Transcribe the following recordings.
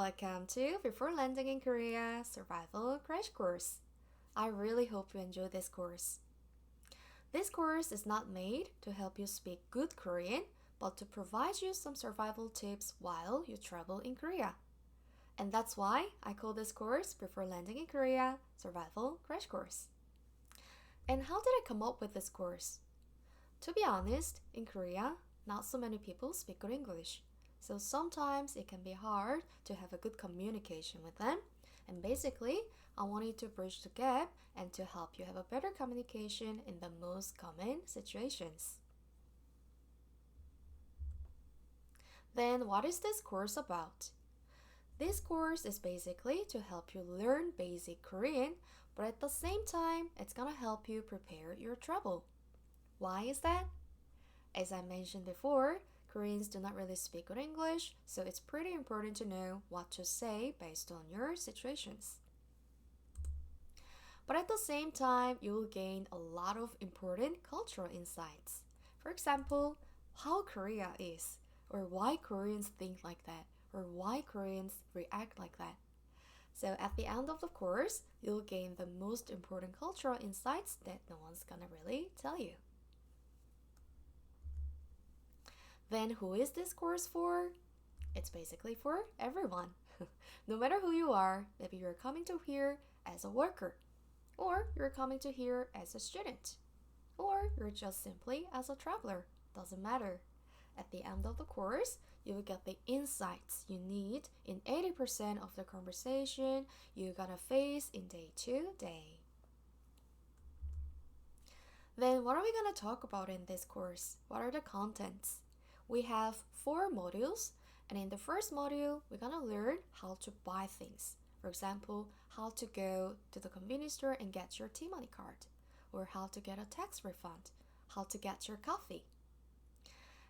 Welcome to Before Landing in Korea Survival Crash Course. I really hope you enjoy this course. This course is not made to help you speak good Korean, but to provide you some survival tips while you travel in Korea. And that's why I call this course Before Landing in Korea Survival Crash Course. And how did I come up with this course? To be honest, in Korea, not so many people speak good English. So sometimes it can be hard to have a good communication with them. And basically, I wanted to bridge the gap and to help you have a better communication in the most common situations. Then what is this course about? This course is basically to help you learn basic Korean, but at the same time, it's gonna help you prepare your travel. Why is that? As I mentioned before, Koreans do not really speak good English, so it's pretty important to know what to say based on your situations. But at the same time, you will gain a lot of important cultural insights. For example, how Korea is, or why Koreans think like that, or why Koreans react like that. So at the end of the course, you'll gain the most important cultural insights that no one's gonna really tell you. Then who is this course for? It's basically for everyone. No matter who you are, maybe you're coming to here as a worker, or you're coming to here as a student, or you're just simply as a traveler. Doesn't matter. At the end of the course, you will get the insights you need in 80% of the conversation you're gonna face in day to day. Then what are we gonna talk about in this course? What are the contents? We have 4 modules, and in the first module, we're gonna learn how to buy things. For example, how to go to the convenience store and get your T-money card, or how to get a tax refund, how to get your coffee.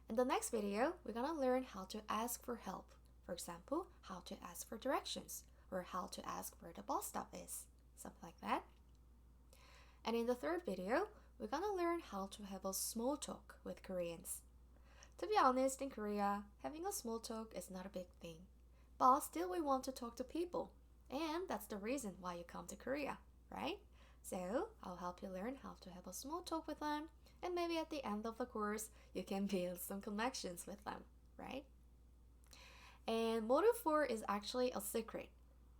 In the next video, we're gonna learn how to ask for help. For example, how to ask for directions, or how to ask where the bus stop is, something like that. And in the third video, we're gonna learn how to have a small talk with Koreans. To be honest, in Korea, having a small talk is not a big thing. But still we want to talk to people. And that's the reason why you come to Korea, right? So I'll help you learn how to have a small talk with them. And maybe at the end of the course, you can build some connections with them, right? And Module 4 is actually a secret.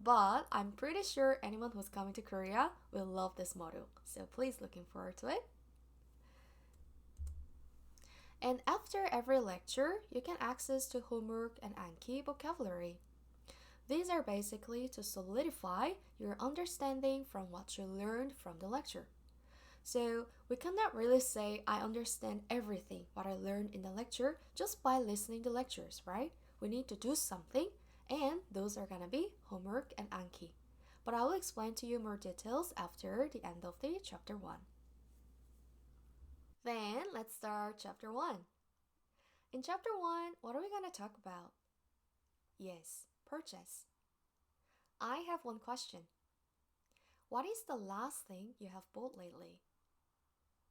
But I'm pretty sure anyone who's coming to Korea will love this module. So please looking forward to it. And after every lecture, you can access to homework and Anki vocabulary. These are basically to solidify your understanding from what you learned from the lecture. So we cannot really say I understand everything what I learned in the lecture just by listening to lectures, right? We need to do something, and those are gonna be homework and Anki. But I will explain to you more details after the end of the chapter 1. Then let's start chapter 1. In chapter 1, what are we going to talk about? Yes, purchase. I have one question. What is the last thing you have bought lately?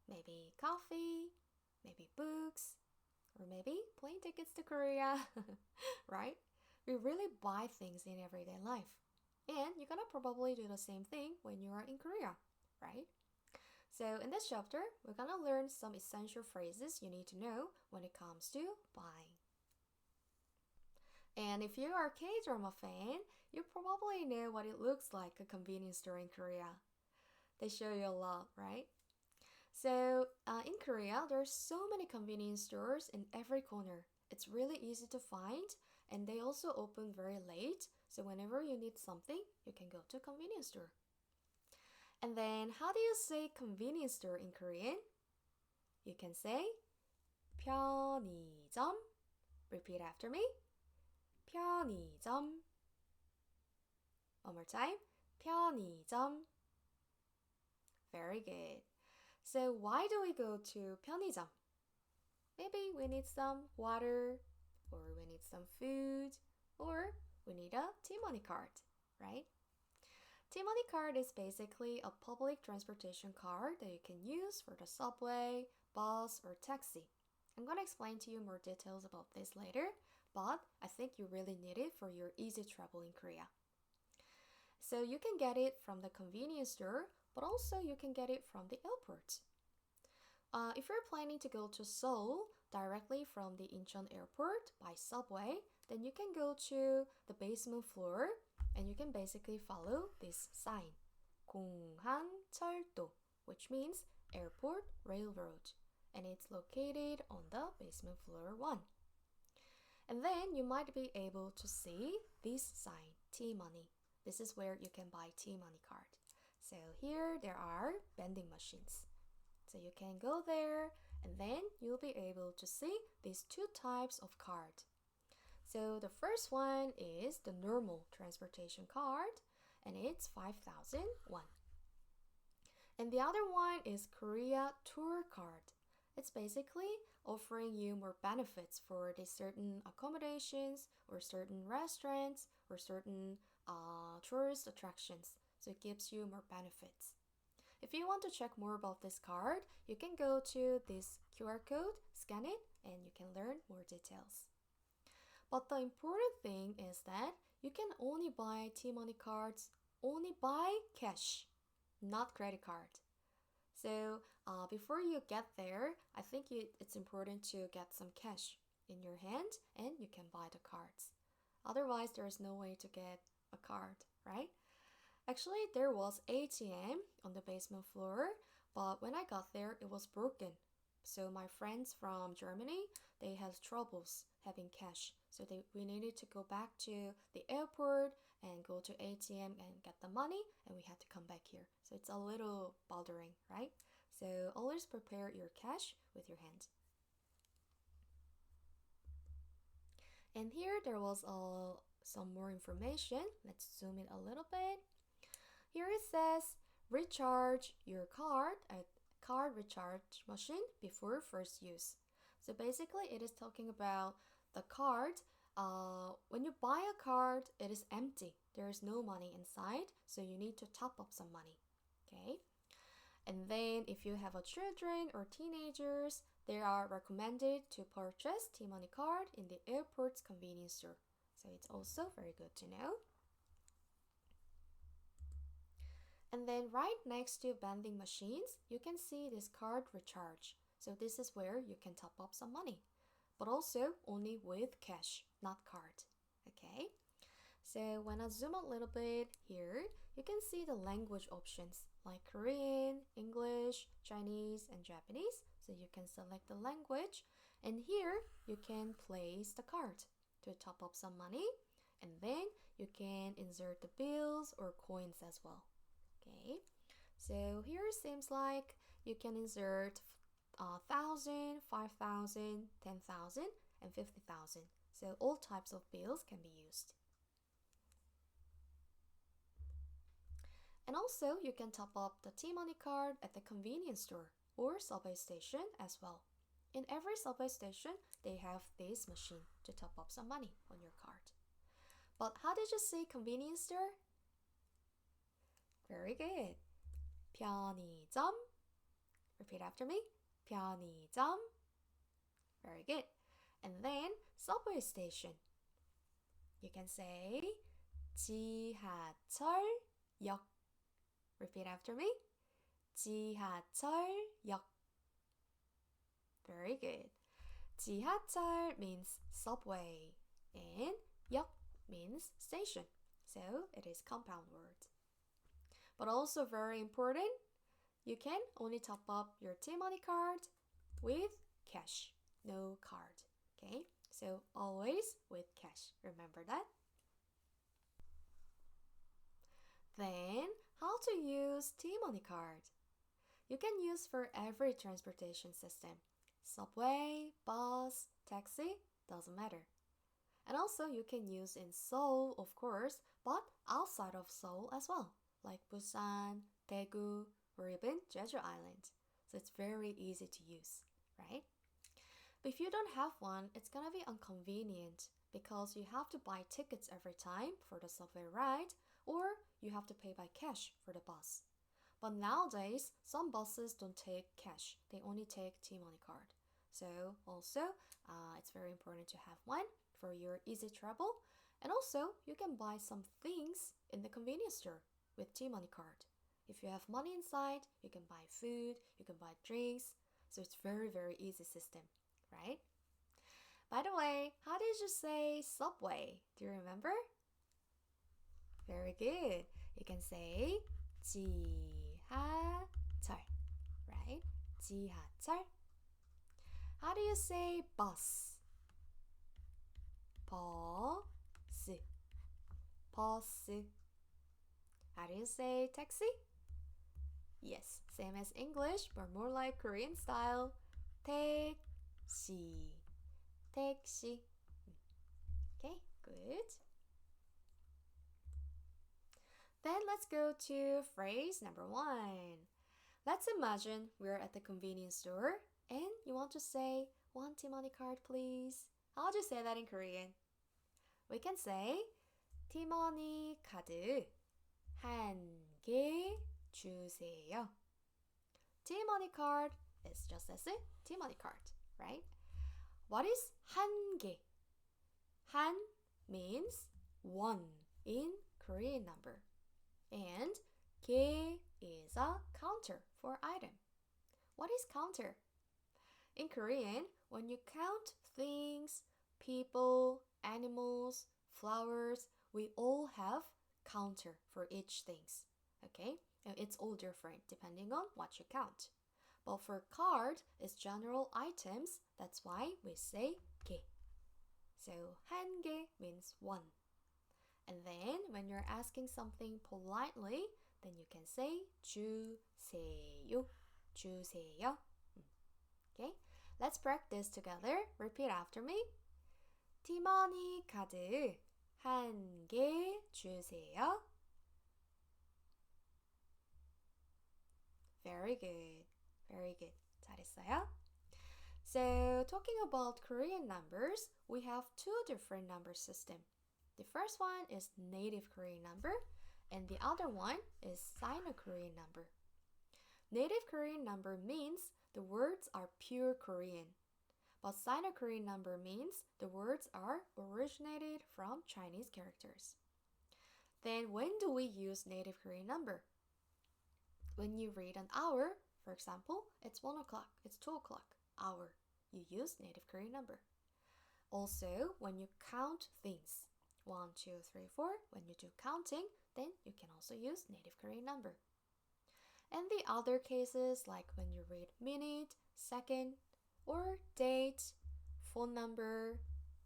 Maybe coffee, maybe books, or maybe plane tickets to Korea, right? We really buy things in everyday life. And you're gonna probably do the same thing when you are in Korea, right? So in this chapter, we're gonna learn some essential phrases you need to know when it comes to buying. And if you are a K-drama fan, you probably know what it looks like a convenience store in Korea. They show you a lot, right? So in Korea, there are so many convenience stores in every corner. It's really easy to find, and they also open very late. So whenever you need something, you can go to a convenience store. And then, how do you say convenience store in Korean? You can say 편의점. Repeat after me. 편의점. One more time. 편의점. Very good. So why do we go to 편의점? Maybe we need some water, or we need some food, or we need a T-money card, right? T-money card is basically a public transportation card that you can use for the subway, bus, or taxi. I'm going to explain to you more details about this later, but I think you really need it for your easy travel in Korea. So you can get it from the convenience store, but also you can get it from the airport. If you're planning to go to Seoul directly from the Incheon airport by subway, then you can go to the basement floor and you can basically follow this sign, 공항철도, which means airport railroad, and it's located on the basement floor 1. And then you might be able to see this sign, T-money. This is where you can buy T-money card. So here there are vending machines. So you can go there and then you'll be able to see these two types of card. So the first one is the normal transportation card and it's 5,000 won. And the other one is Korea Tour card. It's basically offering you more benefits for the certain accommodations or certain restaurants or certain tourist attractions. So it gives you more benefits. If you want to check more about this card, you can go to this QR code, scan it, and you can learn more details. But the important thing is that you can only buy T-money cards only by cash, not credit card. So before you get there, I think it's important to get some cash in your hand and you can buy the cards. Otherwise, there is no way to get a card, right? Actually, there was ATM on the basement floor, but when I got there, it was broken. So my friends from Germany, they had troubles having cash. So we needed to go back to the airport and go to ATM and get the money, and we had to come back here. So it's a little bothering, right? So always prepare your cash with your hand. And here there was some more information. Let's zoom in a little bit. Here it says, recharge your card at card recharge machine before first use. So basically it is talking about the card. When you buy a card, it is empty. There is no money inside, so you need to top up some money. Okay? And then if you have a children or teenagers, they are recommended to purchase T-money card in the airport's convenience store. So it's also very good to know. And then right next to vending machines, you can see this card recharge. So this is where you can top up some money, but also only with cash, not card. Okay? So when I zoom a little bit here, you can see the language options like Korean, English, Chinese, and Japanese. So you can select the language, and here you can place the card to top up some money, and then you can insert the bills or coins as well. Okay, so here it seems like you can insert 1,000, 5,000, 10,000, and 50,000. So all types of bills can be used. And also you can top up the T-money card at the convenience store or subway station as well. In every subway station, they have this machine to top up some money on your card. But how did you say convenience store? Very good. 편의점. Repeat after me. 편의점. Very good. And then subway station. You can say 지하철역. Repeat after me. 지하철역. Very good. 지하철 means subway and 역 means station. So it is compound word. But also very important, you can only top up your T-money card with cash, no card. Okay, so always with cash. Remember that? Then, how to use T-money card? You can use for every transportation system. Subway, bus, taxi, doesn't matter. And also you can use in Seoul, of course, but outside of Seoul as well, like Busan, Daegu, or even Jeju Island. So it's very easy to use, right? But if you don't have one, it's gonna be inconvenient because you have to buy tickets every time for the subway ride, or you have to pay by cash for the bus. But nowadays, some buses don't take cash. They only take T-money card. So also, it's very important to have one for your easy travel. And also, you can buy some things in the convenience store with T-Money card. If you have money inside, you can buy food, you can buy drinks. So it's very, very easy system, right? By the way, how did you say subway? Do you remember? Very good. You can say 지하철, right? 지하철. How do you say bus? 버스, 버스. How do you say taxi? Yes, same as English, but more like Korean style. 택시, 택시. Okay, good. Then let's go to phrase number 1. Let's imagine we're at the convenience store and you want to say, "One T-Money card, please." How do you say that in Korean? We can say, T-Money 카드 한 개 주세요. T-Money card is just as it, T-Money card, right? What is 한 개? 한 means one in Korean number. And 개 is a counter for item. What is counter? In Korean, when you count things, people, animals, flowers, we all have counter for each things. Okay? And it's all different depending on what you count. But for card, it's general items. That's why we say 개. So 한 개 means one. And then when you're asking something politely, then you can say 주세요. 주세요. Okay? Let's practice together. Repeat after me. T-Money 카드 한 개 주세요. Very good. Very good. 잘했어요. So, talking about Korean numbers, we have two different number systems. The first one is native Korean number, and the other one is Sino-Korean number. Native Korean number means the words are pure Korean, but Sino-Korean number means the words are originated from Chinese characters. Then when do we use native Korean number? When you read an hour, for example, it's 1 o'clock, it's 2 o'clock, hour, you use native Korean number. Also, when you count things, 1, 2, 3, 4, when you do counting, then you can also use native Korean number. And the other cases, like when you read minute, second, or date, phone number,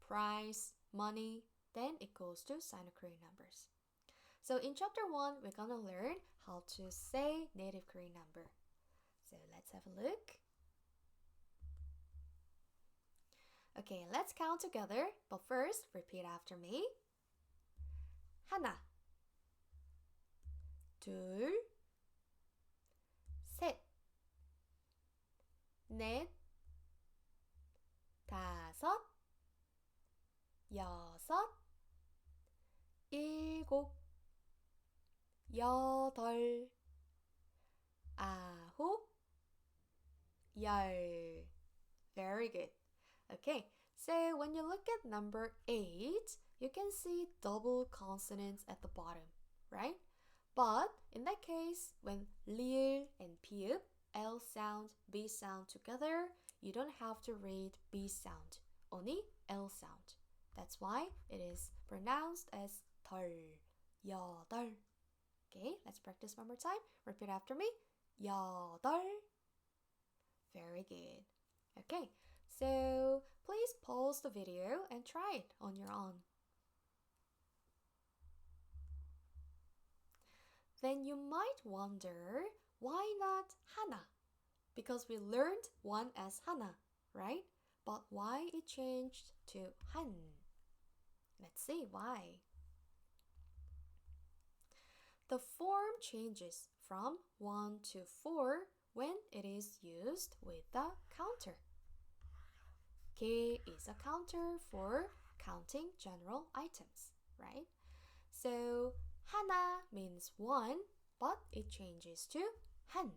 price, money, then it goes to Sino-Korean numbers. So in chapter 1, we're gonna learn how to say native Korean number. So let's have a look. Okay, let's count together, but first, repeat after me. 하나, 둘, 셋, 넷, 다섯, 여섯, 일곱, 여덟, 아홉, 열. Very good. Okay, so when you look at number 8, you can see double consonants at the bottom, right? But in that case, when 리을 and 피읍, L sound, B sound together, you don't have to read B sound, only L sound. That's why it is pronounced as 덜, 여덟. Okay, let's practice one more time. Repeat after me. 여덟. Very good. Okay, so please pause the video and try it on your own. Then you might wonder, why not 하나? Because we learned one as 하나, right? But why it changed to 한? Let's see why. The form changes from 1 to 4 when it is used with the counter. 개 is a counter for counting general items, right? So 하나 means one, but it changes to 한.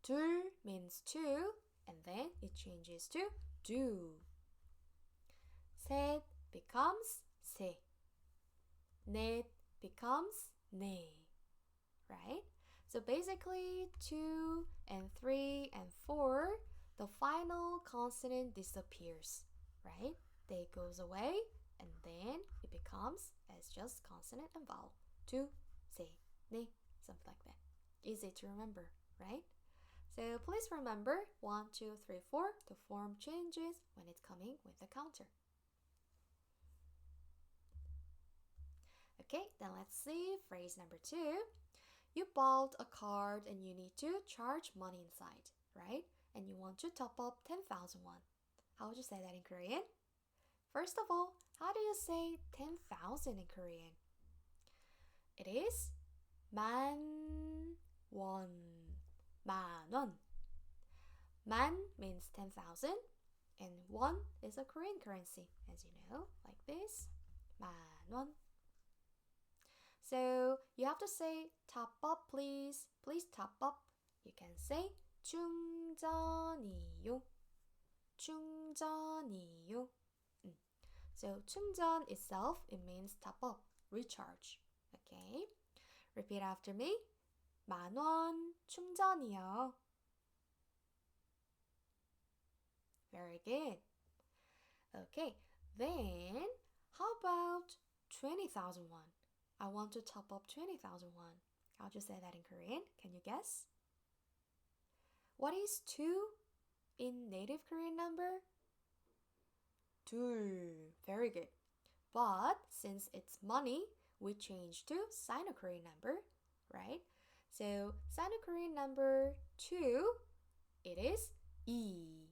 둘 means two, and then it changes to 두. 셋 becomes 세. 넷 becomes 네. Right? So basically 2 and 3 and 4, the final consonant disappears. Right? They goes away and then it becomes as just consonant and vowel. 2, 세, 네, something like that. Easy to remember, right? So please remember 1, 2, 3, 4. The form changes when it's coming with the counter. Okay, then let's see phrase number 2. You bought a card and you need to charge money inside, right? And you want to top up 10,000 won. How would you say that in Korean? First of all, how do you say 10,000 in Korean? It is 만 원. 만 원. 만 means 10,000 and won is a Korean currency, as you know, like this. 만 원. So you have to say top up please. Please top up. You can say 충전이요. 충전이요. So 충전 itself, it means top up, recharge. Okay? Repeat after me. 만 원 충전이요. Very good. Okay, then how about 20,000 won? I want to top up 20,000 won. How'd you say that in Korean? Can you guess? What is 2 in native Korean number? 둘. Very good. But since it's money, we change to Sino-Korean number, right? So Sino-Korean number 2, it is 이.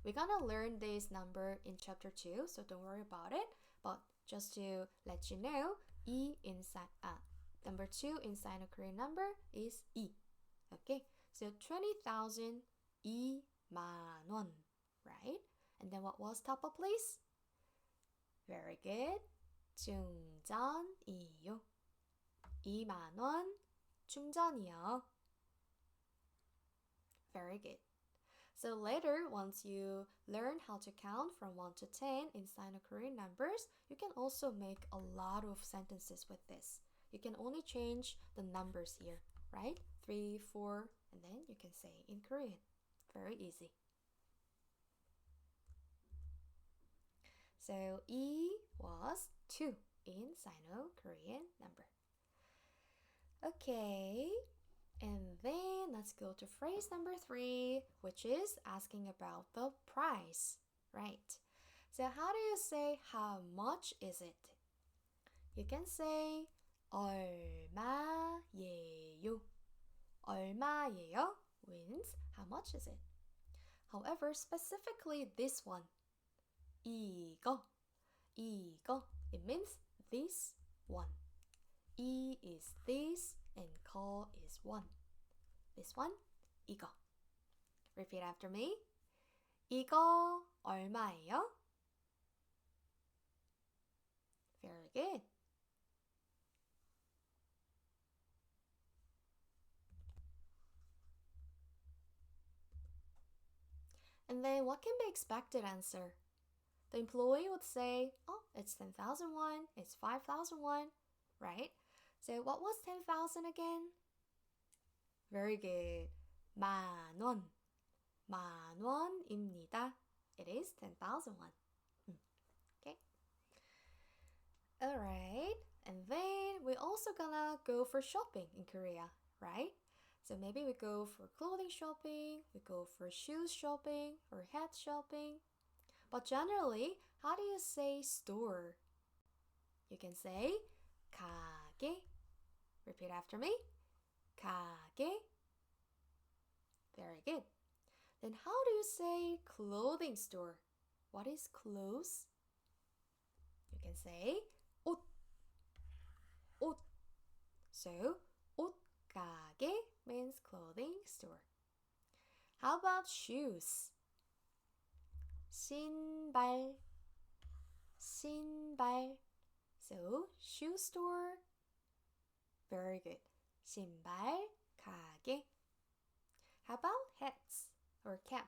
We're gonna learn this number in chapter 2, so don't worry about it. But just to let you know, 이 in number 2 in Sino-Korean number is 이. Okay, so 20,000 2만 원, right? And then what was top up, please? Very good. 충전이요. 2만 원 충전이요. Very good. So later, once you learn how to count from 1 to 10 in Sino-Korean numbers, you can also make a lot of sentences with this. You can only change the numbers here, right? 3, 4, and then you can say in Korean. Very easy. So 이 was 2 in Sino-Korean number. Okay, and then let's go to phrase number 3, which is asking about the price, right? So how do you say how much is it? You can say 얼마예요. 얼마예요 means how much is it? However, specifically this one, 이거, it means this one. 이 is this and 거 is one. This one, 이거. Repeat after me. 이거 얼마예요? Very good. And then what can be expected answer? The employee would say, oh, it's 10,000 won, it's 5,000 won, right? So what was 10,000 again? Very good. 만 원. 만 원입니다. It is 10,000 won. Okay. Alright. And then we're also gonna go for shopping in Korea, right? So maybe we go for clothing shopping, we go for shoes shopping, or hat shopping. But generally, how do you say store? You can say 가게. Repeat after me. 가게. Very good. Then how do you say clothing store? What is clothes? You can say 옷. 옷. So 옷가게 means clothing store. How about shoes? 신발. 신발. So shoe store. Very good. 신발 가게. How about hats or cap?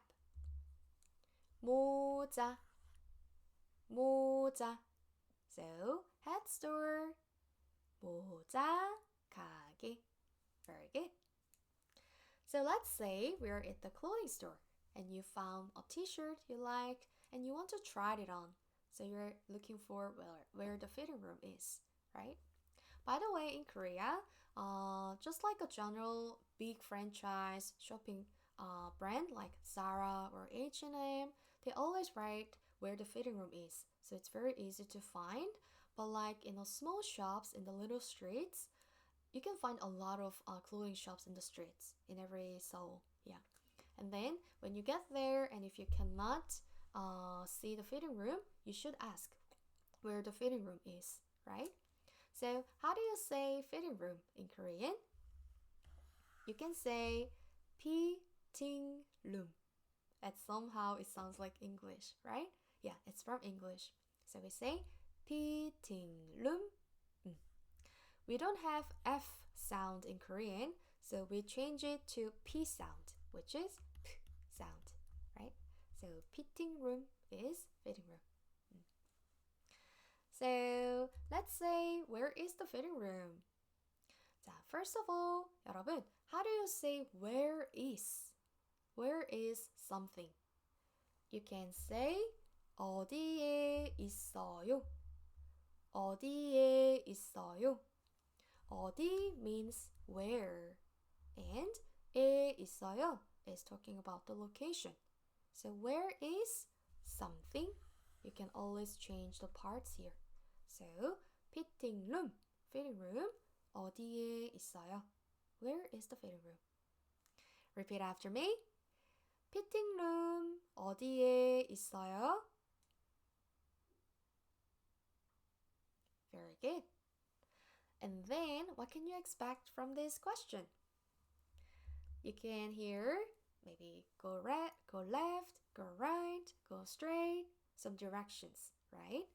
모자. 모자. So, hat store, 모자 가게. Very good. So let's say we're at the clothing store and you found a t-shirt you like and you want to try it on. So you're looking for where the fitting room is, right? By the way, in Korea, just like a general big franchise shopping brand like Zara or H&M, they always write where the fitting room is. So it's very easy to find. But like in the small shops in the little streets, you can find a lot of clothing shops in the streets in every Seoul. Yeah. And then when you get there and if you cannot see the fitting room, you should ask where the fitting room is, right? So how do you say fitting room in Korean? You can say fitting room. And somehow it sounds like English, right? Yeah, it's from English. So we say fitting room. We don't have F sound in Korean, so we change it to P sound, which is P sound, right? So fitting room is fitting room. So let's say, where is the fitting room? 자, first of all, 여러분, how do you say where is? Where is something? You can say 어디에 있어요? 어디에 있어요? 어디 means where, and 에 있어요 is talking about the location. So where is something? You can always change the parts here. So fitting room, 어디에 있어요? Where is the fitting room? Repeat after me. fitting room 어디에 있어요? Very good. And then, what can you expect from this question? You can hear maybe go left, go right, go straight, some directions, right?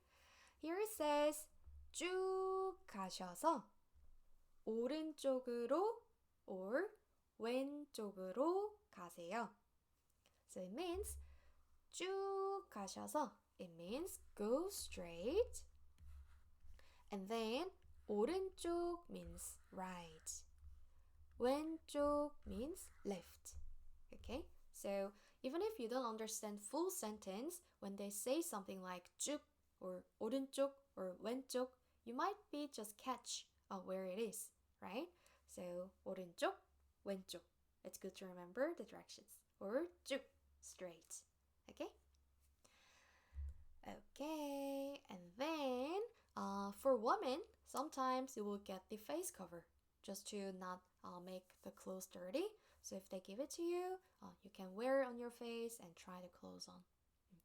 Here it says 쭉 가셔서 오른쪽으로 or 왼쪽으로 가세요. So it means 쭉 가셔서, it means go straight. And then 오른쪽 means right. 왼쪽 means left. Okay? So even if you don't understand full sentence, when they say something like 쭉 or 오른쪽 or 왼쪽, you might be just catch where it is, right? So 오른쪽, 왼쪽. It's good to remember the directions. Or 쭉, straight. Okay? Okay, and then for women, sometimes you will get the face cover just to not make the clothes dirty. So if they give it to you, you can wear it on your face and try the clothes on.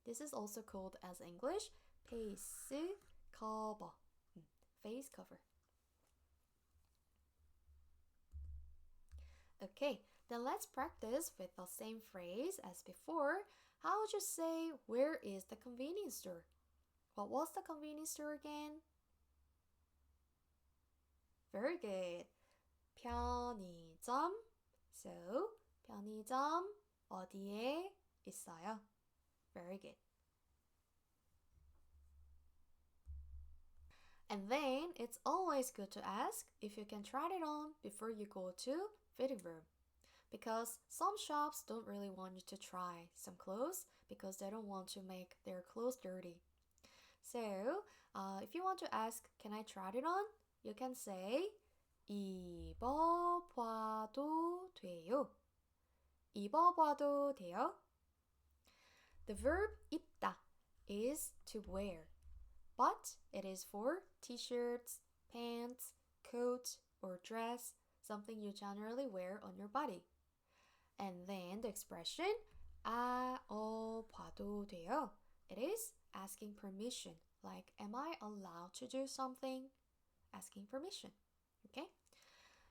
This is also called as English face cover. Face cover. Okay, then let's practice with the same phrase as before. How would you say, where is the convenience store? What was the convenience store again? Very good. 편의점. So, 편의점 어디에 있어요? Very good. And then, it's always good to ask if you can try it on before you go to fitting room. Because some shops don't really want you to try some clothes because they don't want to make their clothes dirty. So, if you want to ask, can I try it on? You can say, 입어봐도 돼요. 입어봐도 돼요. The verb 입다 is to wear, but it is for t-shirts, pants, coat, or dress, something you generally wear on your body. And then the expression 봐도 돼요. It is asking permission, like, am I allowed to do something? Asking permission, okay?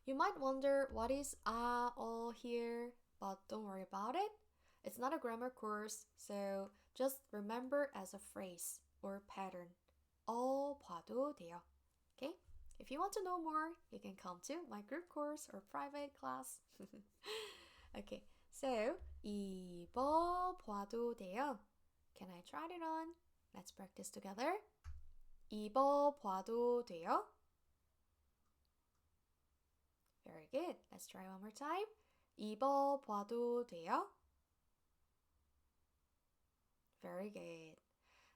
You might wonder what is here, but don't worry about it. It's not a grammar course, so just remember as a phrase or pattern. 봐도 돼요, okay? If you want to know more, you can come to my group course or private class. Okay, so 입어봐도 돼요. Can I try it on? Let's practice together. 입어봐도 돼요? Very good. Let's try one more time. 입어봐도 돼요? Very good.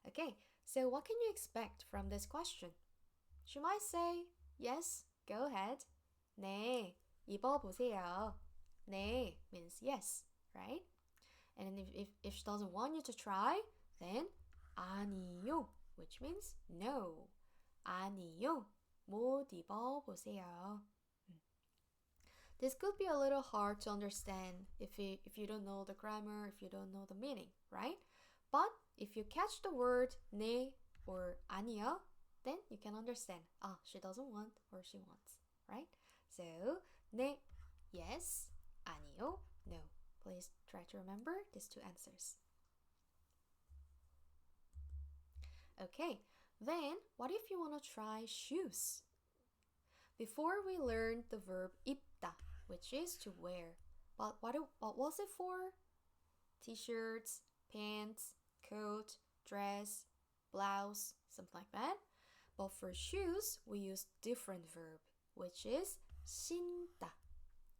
Okay, so what can you expect from this question? She might say, yes, go ahead. 네, 입어보세요. 네 means yes, right? And if she doesn't want you to try, then 아니요, which means no. 아니요, 못 입어보세요. This could be a little hard to understand if you don't know the grammar, if you don't know the meaning, right? But if you catch the word 네 or 아니요, then you can understand. Ah, she doesn't want or she wants, right? So, 네, yes, 아니요, no. Please try to remember these two answers. Okay, then what if you want to try shoes? Before we learned the verb 입다, which is to wear. But what was it for? T-shirts, pants, coat, dress, blouse, something like that. But for shoes, we use different verb, which is 신다.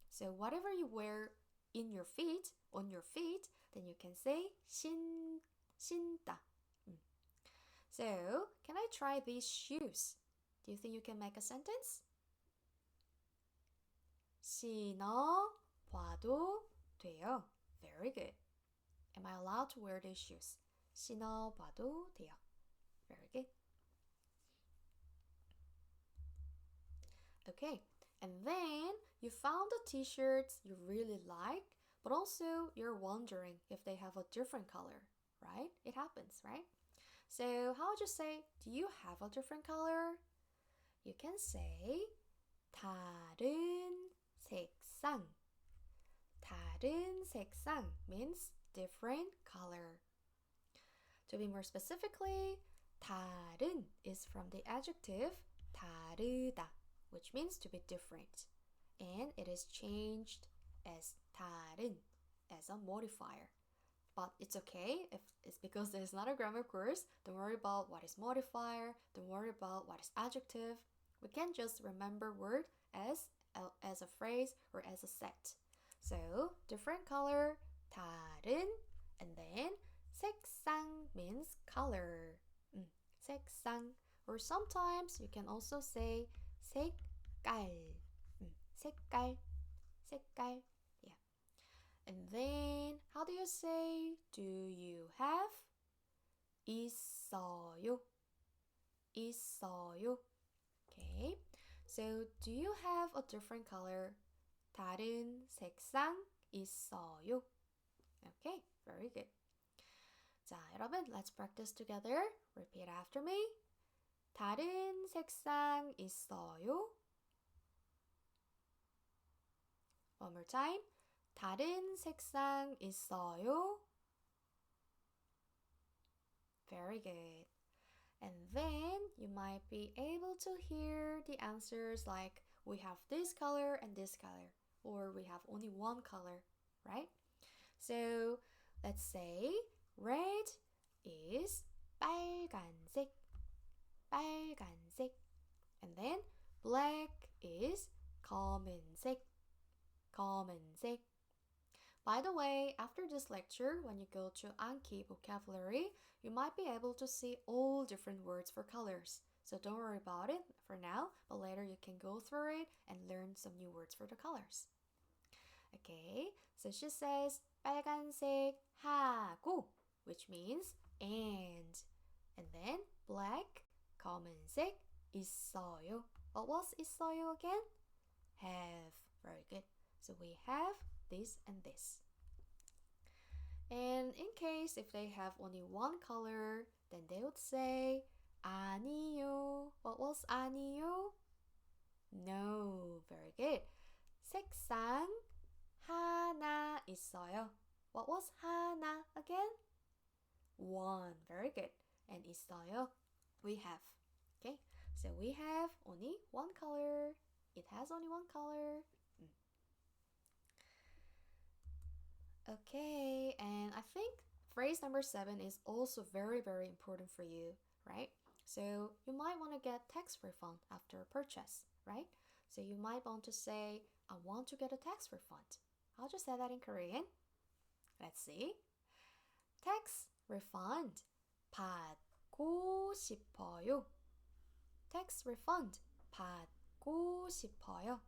So whatever you wear in your feet, on your feet, then you can say 신다. So, can I try these shoes? Do you think you can make a sentence? 신어봐도 돼요. Very good. Am I allowed to wear these shoes? 신어봐도 돼요. Very good. Okay, and then you found the t-shirts you really like, but also you're wondering if they have a different color, right? It happens, right? So how would you say, do you have a different color? You can say 다른 색상. 다른 색상 means different color. To be more specifically, 다른 is from the adjective 다르다, which means to be different. And it is changed as 다른 as a modifier. But it's okay if it's because there's not a grammar course. Don't worry about what is modifier. Don't worry about what is adjective. We can just remember word as a phrase or as a set. So different color, 다른, and then 색상 means color. 색상. Or sometimes you can also say 색깔. 색깔. 색깔. Yeah. And then how do you say do you have? 있어요. 있어요. Okay. So do you have a different color? 다른 색상 있어요. Okay, very good. 자, 여러분, let's practice together. Repeat after me. 다른 색상 있어요. One more time. 다른 색상 있어요. Very good. And then you might be able to hear the answers like we have this color and this color, or we have only one color, right? So let's say red is 빨간색, 빨간색. And then black is 검은색, 검은색. By the way, after this lecture, when you go to Anki vocabulary, you might be able to see all different words for colors. So don't worry about it for now, but later you can go through it and learn some new words for the colors. Okay, so she says 빨간색 하고, which means and. And then black, 검은색, 있어요. What was 있어요 again? Have. Very good. So we have this and this. And in case if they have only one color, then they would say 아니요. What was 아니요? No. Very good. 색상 하나 있어요. What was 하나 again? One. Very good. And 있어요, we have. Okay, so we have only one color. It has only one color. Okay, and I think phrase number 7 is also very, very important for you, right? So you might want to get tax refund after a purchase, right? So you might want to say, I want to get a tax refund. I'll just say that in Korean. Let's see. Tax refund 받고 싶어요. Tax refund 받고 싶어요.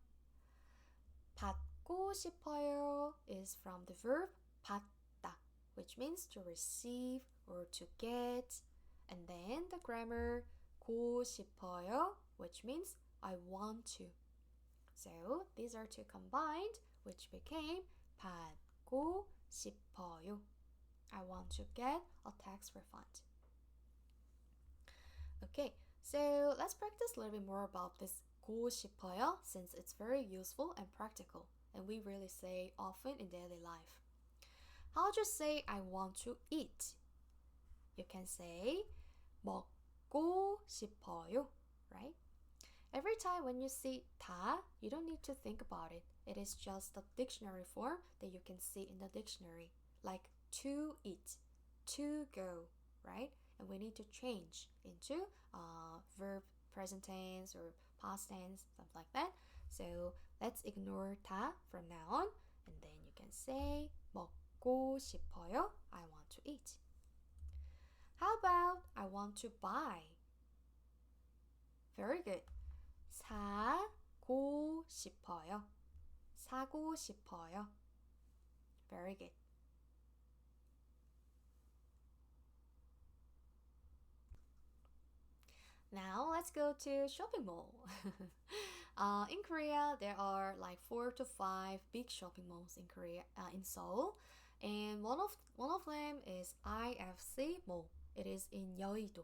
받고 싶어요 is from the verb 받다, which means to receive or to get. And then the grammar 고 싶어요, which means I want to. So these are two combined, which became 받고 싶어요. I want to get a tax refund. Okay, so let's practice a little bit more about this 고 싶어요 since it's very useful and practical and we really say often in daily life. How do you say I want to eat? You can say 먹고 싶어요, right? Every time when you see 다, you don't need to think about it. It is just the dictionary form that you can see in the dictionary, like to eat, to go, right? And we need to change into verb present tense or past tense, something like that. So let's ignore 다 from now on, and then you can say 먹고 싶어요. I want to eat. How about I want to buy? Very good. 사고 싶어요. 사고 싶어요. Very good. Now let's go to shopping mall. In Korea, there are like 4 to 5 big shopping malls in Korea, in Seoul, and one of them is IFC Mall. It is in Yeouido.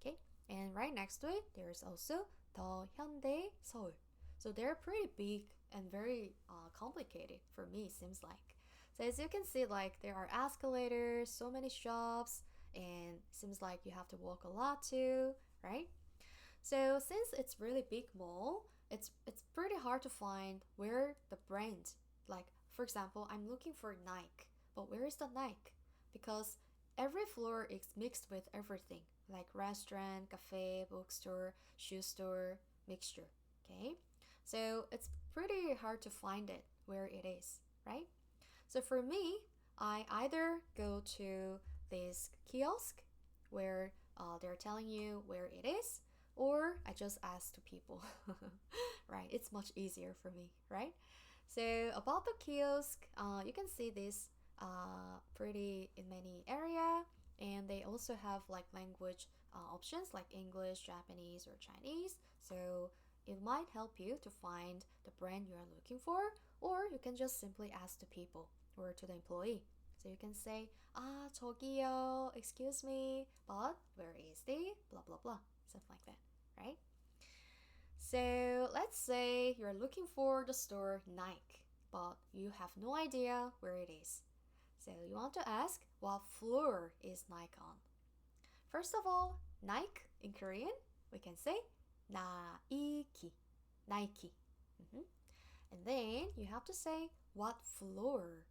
Okay, and right next to it, there is also the Hyundai Seoul. So they're pretty big and very complicated for me. It seems like. So as you can see, like there are escalators, so many shops, and it seems like you have to walk a lot too, right? So since it's really big mall, it's pretty hard to find where the brand, like for example, I'm looking for Nike, but where is the Nike? Because every floor is mixed with everything, like restaurant, cafe, bookstore, shoe store, mixture, okay? So it's pretty hard to find it where it is, right? So for me, I either go to this kiosk where they're telling you where it is, or I just ask to people, right? It's much easier for me, right? So about the kiosk, you can see this pretty in many area, and they also have like language options like English, Japanese, or Chinese. So it might help you to find the brand you are looking for, or you can just simply ask the people or to the employee. So you can say, 저기요, excuse me, but where is the blah blah blah, something like that, right? So let's say you're looking for the store Nike, but you have no idea where it is. So you want to ask what floor is Nike on. First of all, Nike in Korean, we can say Nike, Nike. And then you have to say what floor,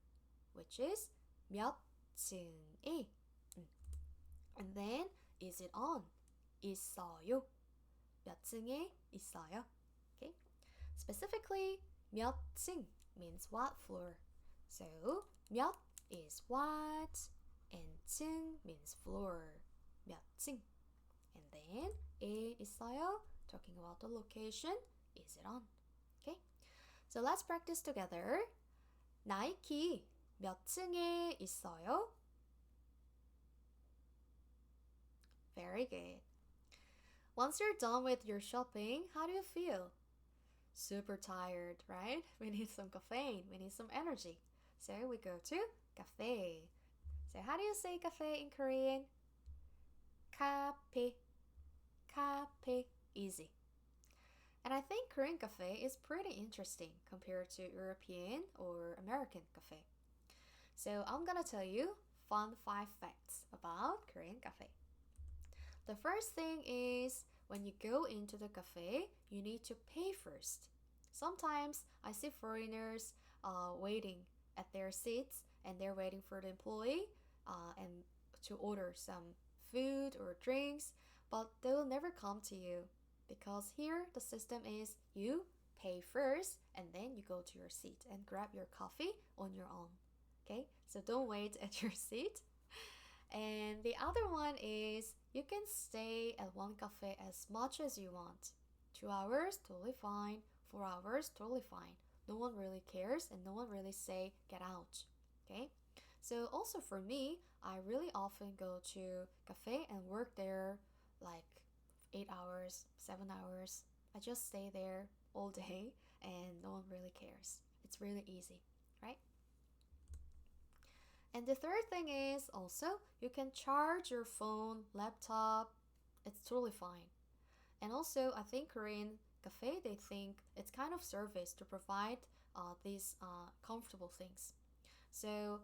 which is 몇 층에. And then is it on? 있어요. 몇 층에 있어요. Okay. Specifically, 몇 층 means what floor. So 몇 is what, and 층 means floor. 몇 층. And then 에 있어요, talking about the location. Is it on? Okay. So let's practice together. 나이키 몇 층에 있어요? Very good. Once you're done with your shopping, how do you feel? Super tired, right? We need some caffeine. We need some energy. So we go to cafe. So how do you say cafe in Korean? 카페. 카페. Easy. And I think Korean cafe is pretty interesting compared to European or American cafe. So I'm gonna tell you fun 5 facts about Korean cafe. The first thing is when you go into the cafe, you need to pay first. Sometimes I see foreigners waiting at their seats and they're waiting for the employee and to order some food or drinks, but they will never come to you because here the system is you pay first and then you go to your seat and grab your coffee on your own. Okay, so don't wait at your seat. And the other one is you can stay at one cafe as much as you want. 2 hours, totally fine. 4 hours, totally fine. No one really cares and no one really say get out. Okay? So also for me, I really often go to cafe and work there like 8 hours, 7 hours. I just stay there all day and no one really cares. It's really easy, right? And the third thing is also you can charge your phone, laptop. It's totally fine. And also I think Korean cafe they think it's kind of service to provide these comfortable things. So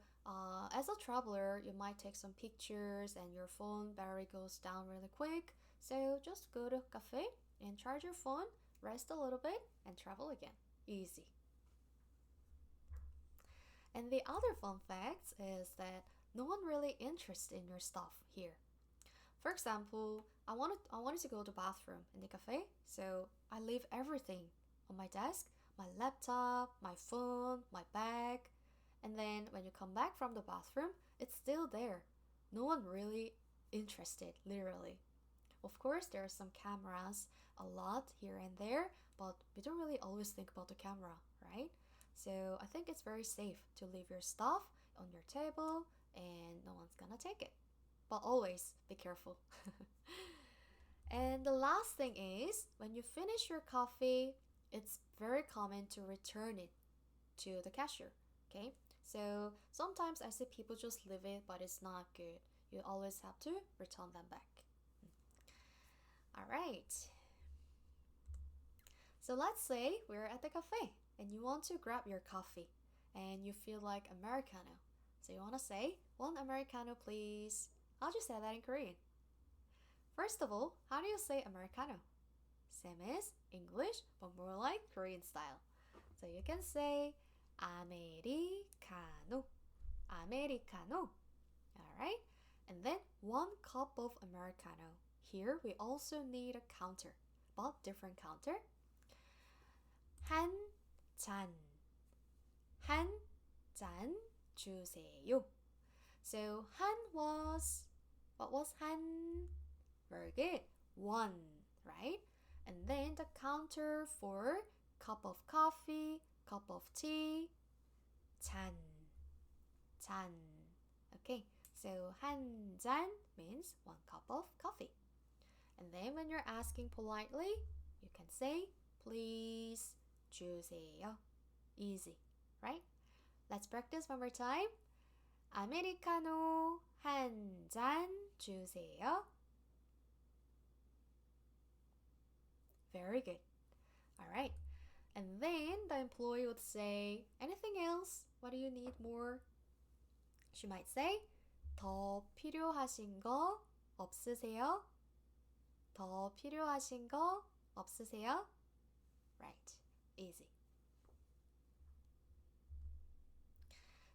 as a traveler, you might take some pictures and your phone battery goes down really quick. So just go to cafe and charge your phone, rest a little bit, and travel again. Easy. And the other fun fact is that no one really interested in your stuff here. For example, I wanted to go to the bathroom in the cafe, so I leave everything on my desk, my laptop, my phone, my bag, and then when you come back from the bathroom, it's still there. No one really interested, literally. Of course, there are some cameras a lot here and there, but we don't really always think about the camera, right? So I think it's very safe to leave your stuff on your table and no one's gonna take it. But always be careful. And the last thing is when you finish your coffee, it's very common to return it to the cashier. Okay? So sometimes I see people just leave it, but it's not good. You always have to return them back. Alright. So let's say we're at the cafe and you want to grab your coffee and you feel like Americano. So you want to say, 1 Americano please. How'd you say that in Korean? First of all, how do you say Americano? Same as English, but more like Korean style. So you can say Americano. Americano. Alright? And then 1 cup of Americano. Here we also need a counter, but different counter. 한 잔. 한 잔 주세요. So 한 was, what was 한? Very good. 1, right? And then the counter for cup of coffee, cup of tea, 잔. 잔. Okay, so 한 잔 means 1 cup of coffee. And then when you're asking politely, you can say, please 주세요. Easy, right? Let's practice one more time. 아메리카노 한 잔 주세요. Very good. Alright. And then the employee would say, anything else? What do you need more? She might say, 더 필요하신 거 없으세요? 더 필요하신 거 없으세요? Right. Easy.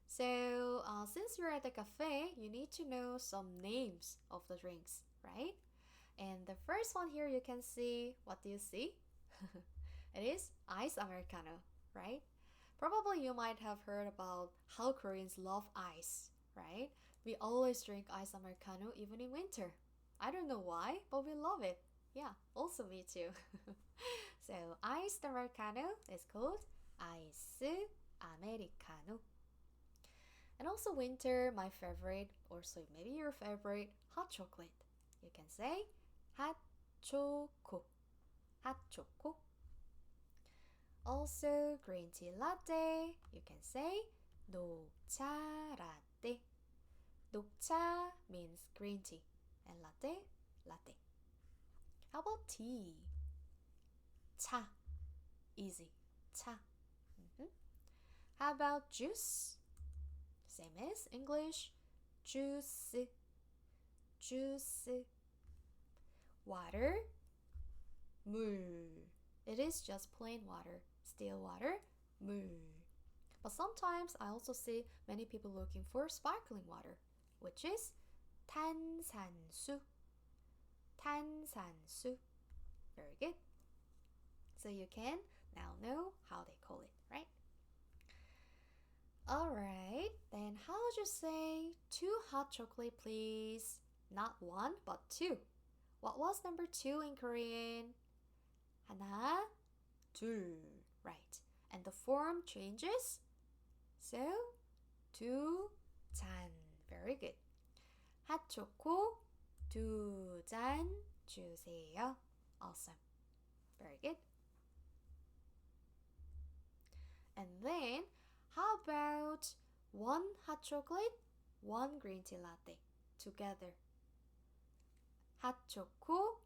So, since you're at the cafe, you need to know some names of the drinks, right? And the first one here, you can see, what do you see? It is ice Americano, right? Probably you might have heard about how Koreans love ice, right? We always drink ice Americano even in winter. I don't know why, but we love it. Yeah, also me too. So, iced Americano is called ice Americano. And also winter, my favorite, or so maybe your favorite, hot chocolate. You can say hot choco. Hot choco. Also green tea latte. You can say 녹차 latte. 녹차 means green tea and latte, latte. How about tea? 차. Easy. 차. How about juice? Same as English. Juice. Juice. Water. 물. It is just plain water. Still water. 물. But sometimes I also see many people looking for sparkling water, which is 탄산수, 탄산수. Very good. So you can now know how they call it, right? Alright, then how would you say 2 hot chocolate please? Not 1, but 2. What was number 2 in Korean? 하나, 둘, right. And the form changes. So, 2 잔. Very good. 핫 초코 2 잔 주세요. Awesome. Very good. And then, how about 1 hot chocolate, 1 green tea latte together? 핫 초코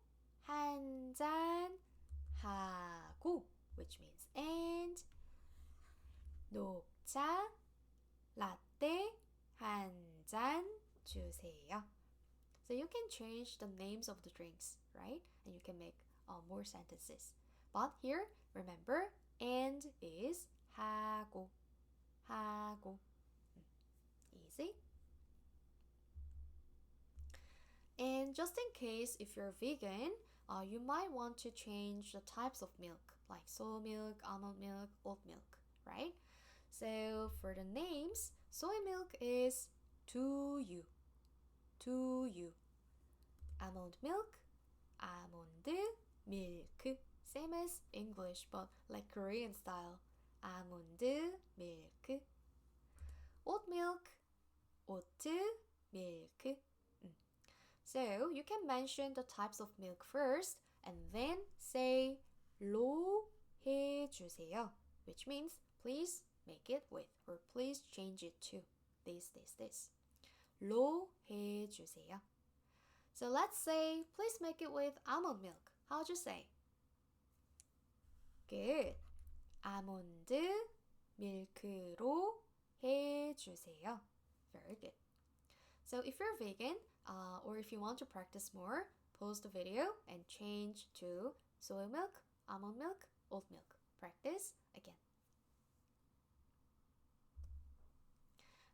한 잔 하고, which means and. 녹차 라떼 한 잔 주세요. So you can change the names of the drinks, right? And you can make more sentences. But here, remember, and is 하고, 하고. Easy. And just in case if you're vegan, you might want to change the types of milk, like soy milk, almond milk, oat milk, right? So for the names, soy milk is 두유, 두유. Almond milk, 아몬드 밀크. Same as English, but like Korean style. 아몬드 밀크. Oat milk, 오트 밀크. So you can mention the types of milk first and then say 로 해주세요, which means please make it with or please change it to this. 로 해주세요. So let's say please make it with almond milk. How would you say? Good. 아몬드 밀크로 해주세요. Very good. So if you're vegan, or if you want to practice more, pause the video and change to soy milk, almond milk, oat milk. Practice again.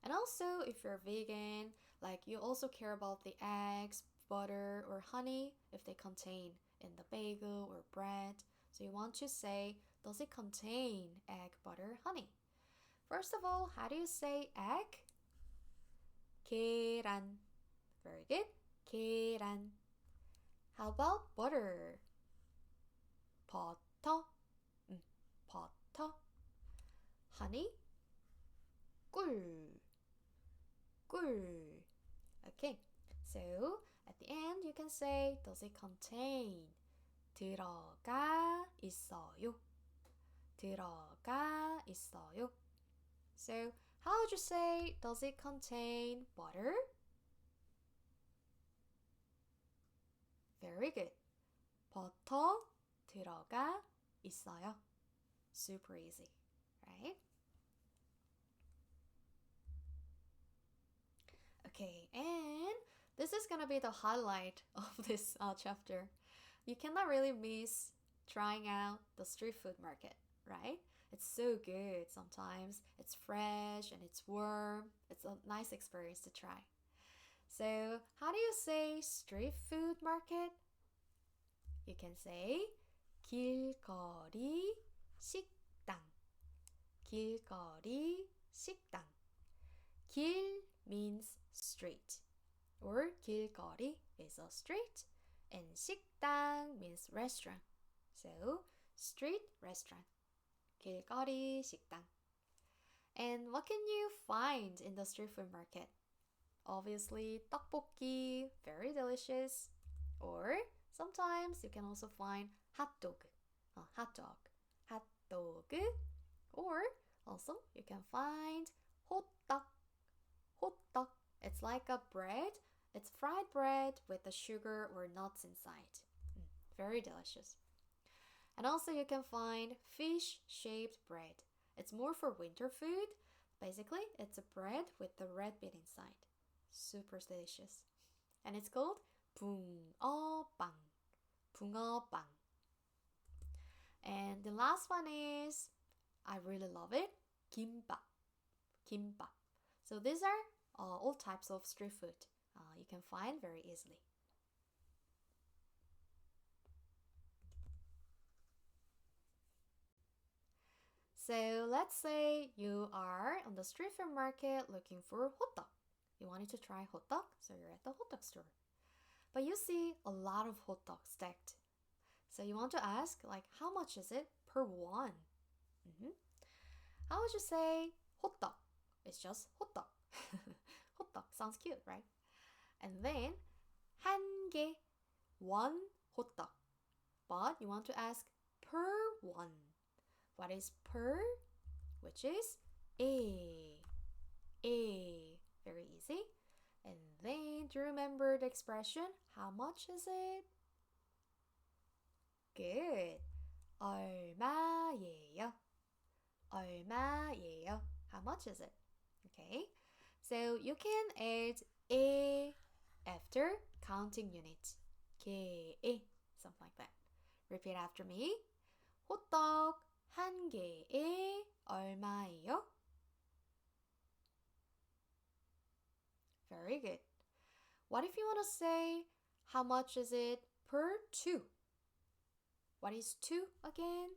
And also, if you're vegan, like you also care about the eggs, butter, or honey, if they contain in the bagel or bread. So you want to say, does it contain egg, butter, honey? First of all, how do you say egg? 계란. Very good. 계란. How about butter? 버터. 버터. Honey? 꿀. 꿀. Okay. So, at the end, you can say, does it contain? 들어가 있어요. 들어가 있어요. So, how would you say, does it contain butter? Very good. 버터 들어가 있어요. Super easy, right? Okay, and this is gonna be the highlight of this chapter. You cannot really miss trying out the street food market, right? It's so good sometimes. It's fresh and it's warm. It's a nice experience to try. So, how do you say street food market? You can say 길거리 식당. 길거리 식당. 길 means street, or 길거리 is a street, and 식당 means restaurant. So, street restaurant. 길거리 식당. And what can you find in the street food market? Obviously, 떡볶이, very delicious. Or sometimes you can also find hot dog, hot dog. Or also you can find 호떡. It's like a bread. It's fried bread with the sugar or nuts inside. Very delicious. And also you can find fish-shaped bread. It's more for winter food. Basically, it's a bread with the red bean inside. Super delicious. And it's called 붕어빵. 붕어빵. And the last one is, I really love it, 김밥. So these are all types of street food. you can find very easily. So let's say you are on the street food market looking for hot dog. You wanted to try hot dog, so you're at the hot dog store. But you see a lot of hot dogs stacked. So you want to ask, like, how much is it per one? How would you say hot dog? It's just hot dog. Hot dog sounds cute, right? And then 한 개, one hot dog. But you want to ask per one. What is per? Which is a. Very easy. And then do you remember the expression? How much is it? Good. 얼마예요? 얼마예요? How much is it? Okay. So you can add a after counting units. 개에, something like that. Repeat after me. 호떡 한 개에 얼마예요? Very good. What if you want to say how much is it per two? What is two again?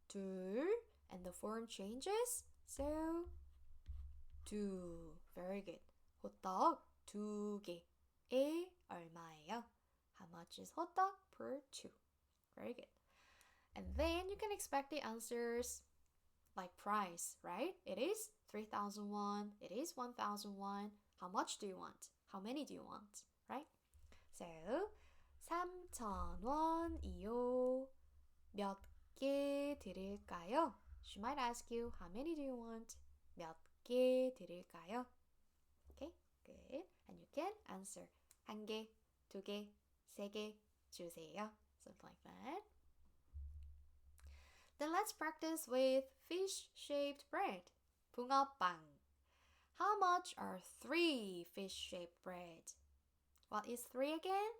둘, and the form changes. So two. Very good. 호떡 두 개에 얼마예요? How much is 호떡 per two? Very good. And then you can expect the answers like price, right? It is 3,000 won. It is 1,000 won. How much do you want? How many do you want? Right? So 3,000원이요. 몇 개 드릴까요? She might ask you, how many do you want? 몇 개 드릴까요? Okay, good. And you can answer 한 개, 두 개, 세 개 주세요. Something like that. Then let's practice with fish-shaped bread. 붕어빵. How much are 3 fish-shaped bread? What is 3 again?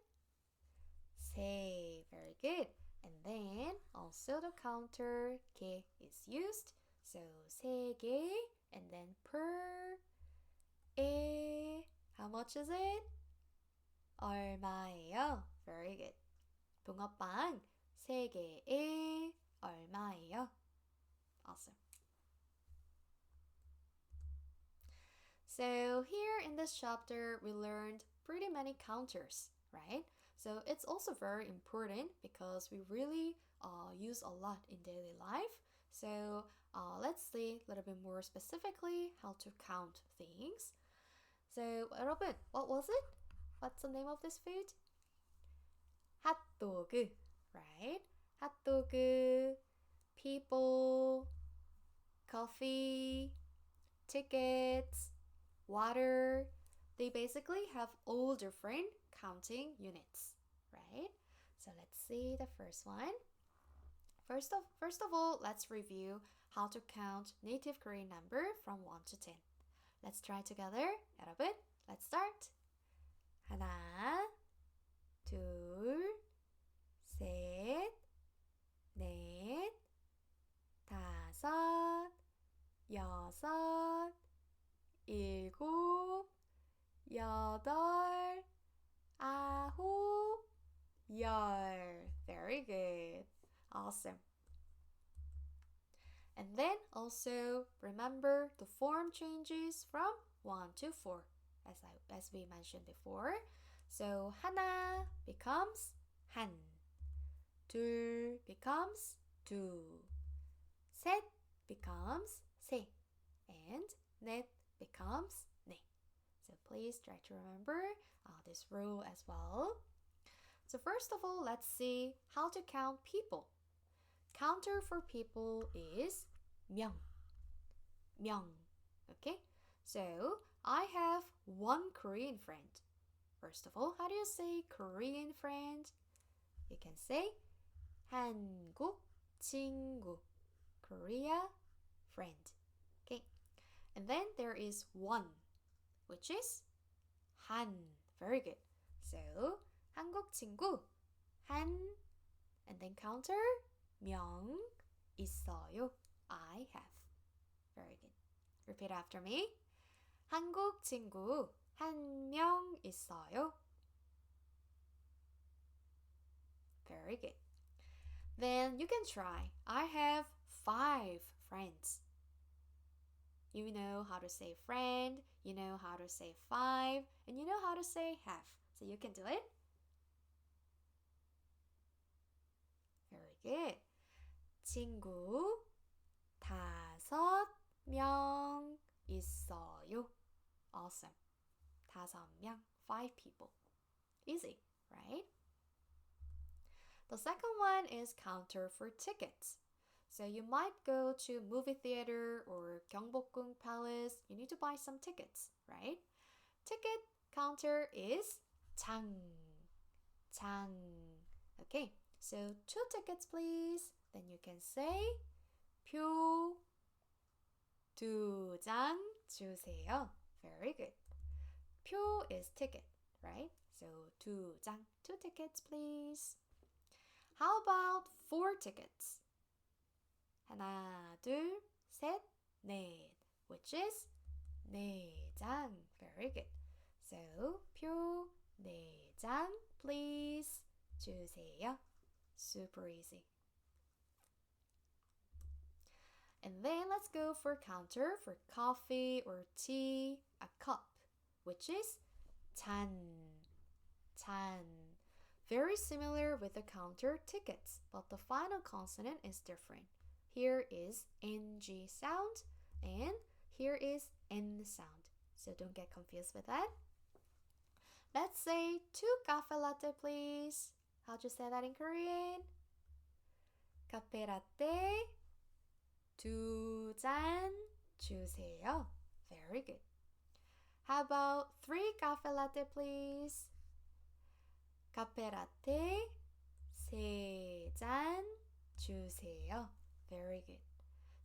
세. Very good. And then also the counter 개 is used. So 세 개 and then per 에. How much is it? 얼마예요? Very good. 붕어빵 세 개에 얼마예요? Awesome. So here in this chapter, we learned pretty many counters, right? So it's also very important because we really use a lot in daily life. So let's see a little bit more specifically how to count things. So 여러분, what was it? What's the name of this food? 핫도그, right? 핫도그, people, coffee, tickets, water. They basically have all different counting units, right? So let's see the first one. First of all, let's review how to count native Korean number from 1 to 10. Let's try together. 여러분, let's start. 하나, 둘, 셋, 넷, 다섯, 여섯, 일곱, 여덟, 아홉, 열. Very good. Awesome. And then also remember the form changes from 1 to 4 as we mentioned before. So 하나 becomes 한, 둘 becomes 두, 셋 becomes 세, and 넷 becomes 네. So please try to remember this rule as well. So first of all, let's see how to count people. Counter for people is 명. 명. Okay? So I have one Korean friend. First of all, how do you say Korean friend? You can say 한국 친구. Korea friend. Okay? And then there is one, which is 한. Very good. So 한국 친구 한, and then counter 명 있어요. I have. Very good. Repeat after me. 한국 친구 한 명 있어요. Very good. Then you can try. I have 5 friends. You know how to say friend, you know how to say 5, and you know how to say have. So you can do it. Very good. 친구 5명 있어요. Awesome. 5명, 5 people. Easy, right? The second one is counter for tickets. So you might go to movie theater or Gyeongbokgung Palace. You need to buy some tickets, right? Ticket counter is 장. 장. Okay, so 2 tickets please. Then you can say 표 2장 주세요. Very good. 표 is ticket, right? So 2장, 2 tickets please. How about 4 tickets? 하나, 둘, 셋, 넷, which is 4장. Very good. So 표 4장 please 주세요. Super easy. And then let's go for counter for coffee or tea, a cup, which is 잔. 잔. Very similar with the counter tickets, but the final consonant is different. Here is ng sound and here is n sound. So don't get confused with that. Let's say 2 cafe latte please. How'd you say that in Korean? 카페 라떼 2잔 주세요. Very good. How about 3 cafe latte please? 카페 라떼 3잔 주세요. Very good.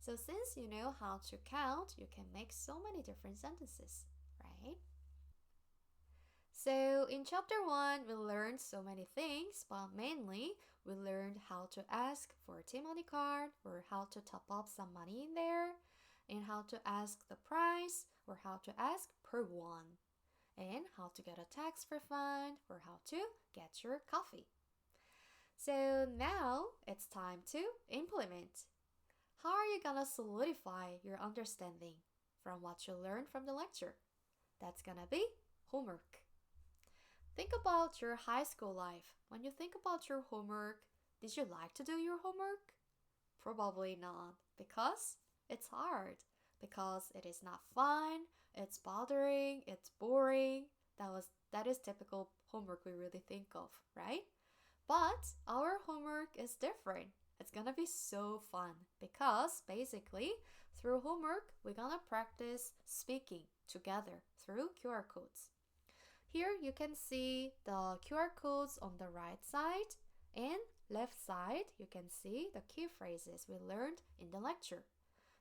So since you know how to count, you can make so many different sentences, right? So in chapter 1, we learned so many things, but mainly we learned how to ask for a T-money card or how to top up some money in there and how to ask the price or how to ask per one and how to get a tax refund or how to get your coffee. So now it's time to implement. How are you gonna solidify your understanding from what you learned from the lecture? That's gonna be homework. Think about your high school life. When you think about your homework, did you like to do your homework? Probably not, because it's hard, because it is not fun, it's bothering, it's boring. That is typical homework we really think of, right? But our homework is different. It's gonna be so fun because basically through homework we're gonna practice speaking together through QR codes. Here you can see the QR codes on the right side and left side you can see the key phrases we learned in the lecture.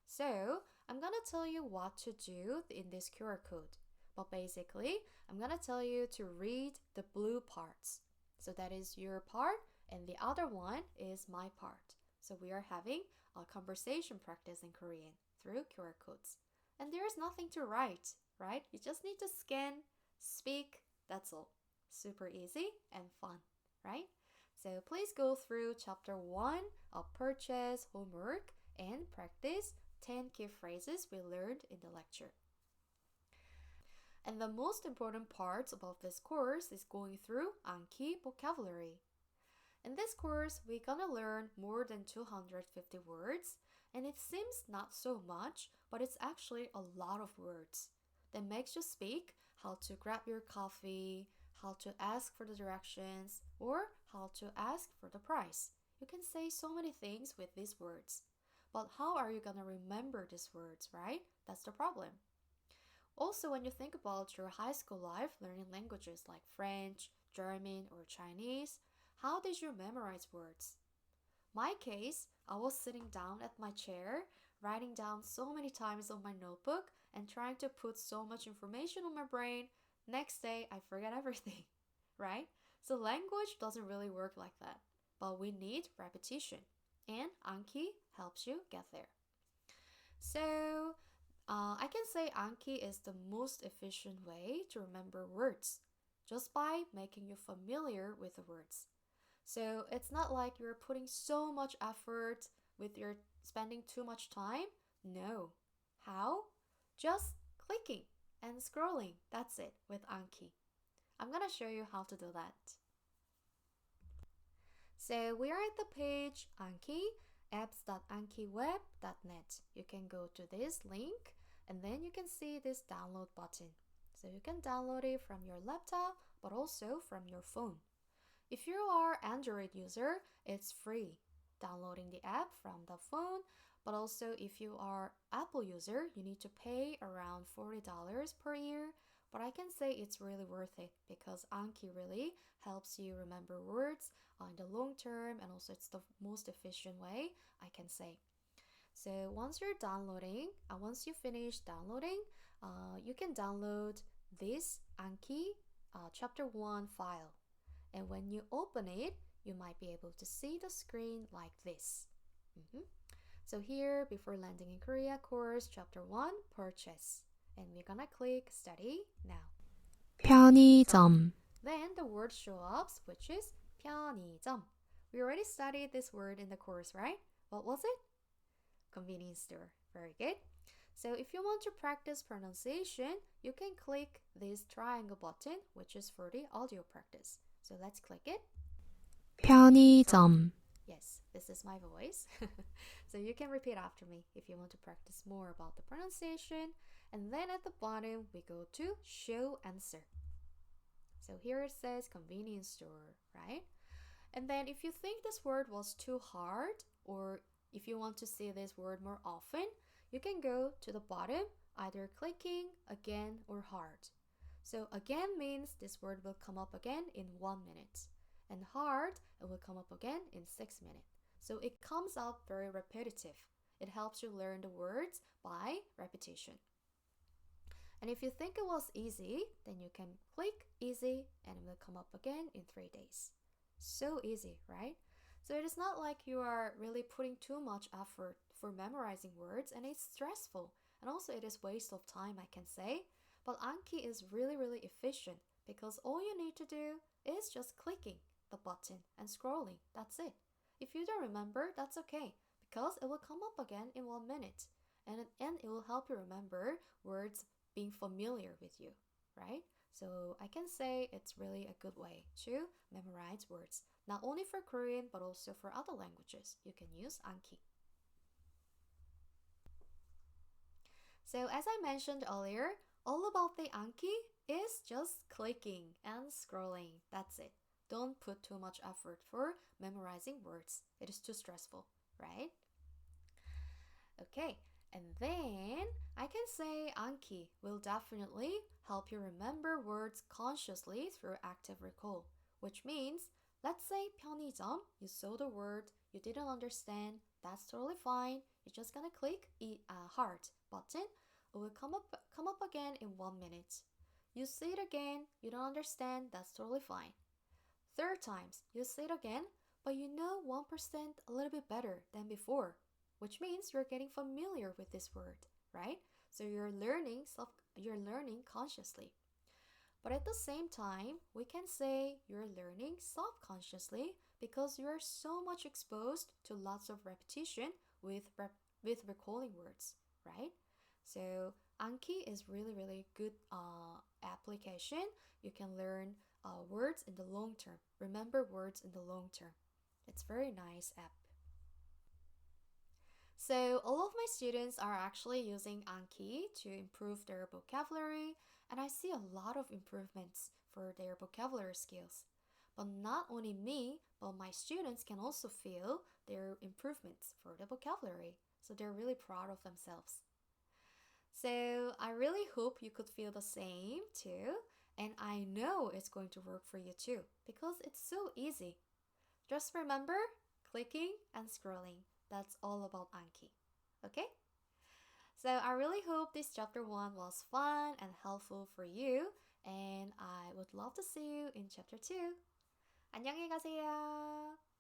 So I'm gonna tell you what to do in this QR code. But basically I'm gonna tell you to read the blue parts. So that is your part and the other one is my part. So we are having a conversation practice in Korean through QR codes. And there's nothing to write, right? You just need to scan, speak, that's all. Super easy and fun, right? So please go through chapter 1 of purchase homework and practice 10 key phrases we learned in the lecture. And the most important part about this course is going through Anki vocabulary. In this course, we're gonna learn more than 250 words, and it seems not so much, but it's actually a lot of words that makes you speak how to grab your coffee, how to ask for the directions, or how to ask for the price. You can say so many things with these words. But how are you gonna remember these words, right? That's the problem. Also, when you think about your high school life learning languages like French, German, or Chinese, how did you memorize words? My case, I was sitting down at my chair, writing down so many times on my notebook and trying to put so much information on my brain. Next day, I forget everything, right? So language doesn't really work like that, but we need repetition, and Anki helps you get there. So I can say Anki is the most efficient way to remember words, just by making you familiar with the words. So it's not like you're putting so much effort with your spending too much time. No. How? Just clicking and scrolling. That's it with Anki. I'm gonna show you how to do that. So we are at the page Anki, apps.ankiweb.net. You can go to this link and then you can see this download button. So you can download it from your laptop but also from your phone. If you are Android user, it's free downloading the app from the phone, but also if you are Apple user, you need to pay around $40 per year. But I can say it's really worth it because Anki really helps you remember words in the long term, and also it's the most efficient way I can say. So once you're downloading, once you finish downloading, you can download this Anki chapter 1 file. And when you open it, you might be able to see the screen like this. So here, before landing in Korea course, chapter 1, purchase. And we're gonna click study now. 편의점, Then the word show up, which is 편의점. We already studied this word in the course, right? What was it? Convenience store. Very good. So if you want to practice pronunciation, you can click this triangle button, which is for the audio practice. So let's click it. 편의점, Yes, this is my voice. So you can repeat after me if you want to practice more about the pronunciation. And then at the bottom, we go to show answer. So here it says convenience store, right? And then if you think this word was too hard, or if you want to see this word more often, you can go to the bottom, either clicking again or hard. So again means this word will come up again in 1 minute. And hard, it will come up again in 6 minutes. So it comes up very repetitive. It helps you learn the words by repetition. And if you think it was easy, then you can click easy and it will come up again in 3 days. So easy, right? So it is not like you are really putting too much effort for memorizing words, and it's stressful. And also it is waste of time, I can say. But Anki is really, really efficient because all you need to do is just clicking the button and scrolling. That's it. If you don't remember, that's okay because it will come up again in 1 minute. And it will help you remember words being familiar with you, right? So I can say it's really a good way to memorize words. Not only for Korean, but also for other languages. You can use Anki. So as I mentioned earlier, all about the Anki is just clicking and scrolling. That's it. Don't put too much effort for memorizing words. It is too stressful, right? Okay, and then I can say Anki will definitely help you remember words consciously through active recall, which means, let's say 편의점, you saw the word, you didn't understand, that's totally fine. You're just gonna click heart button. It will come up again in 1 minute. You see it again, you don't understand, that's totally fine. Third times, you see it again, but you know 1% a little bit better than before, which means you're getting familiar with this word, right? So you're learning consciously. But at the same time, we can say you're learning subconsciously because you are so much exposed to lots of repetition with recalling words, right? So Anki is really, really good application. You can learn words in the long term. Remember words in the long term. It's very nice app. So all of my students are actually using Anki to improve their vocabulary, and I see a lot of improvements for their vocabulary skills. But not only me, but my students can also feel their improvements for the vocabulary. So they're really proud of themselves. So I really hope you could feel the same too. And I know it's going to work for you too because it's so easy. Just remember clicking and scrolling. That's all about Anki. Okay? So I really hope this chapter 1 was fun and helpful for you. And I would love to see you in chapter 2. 안녕히 가세요.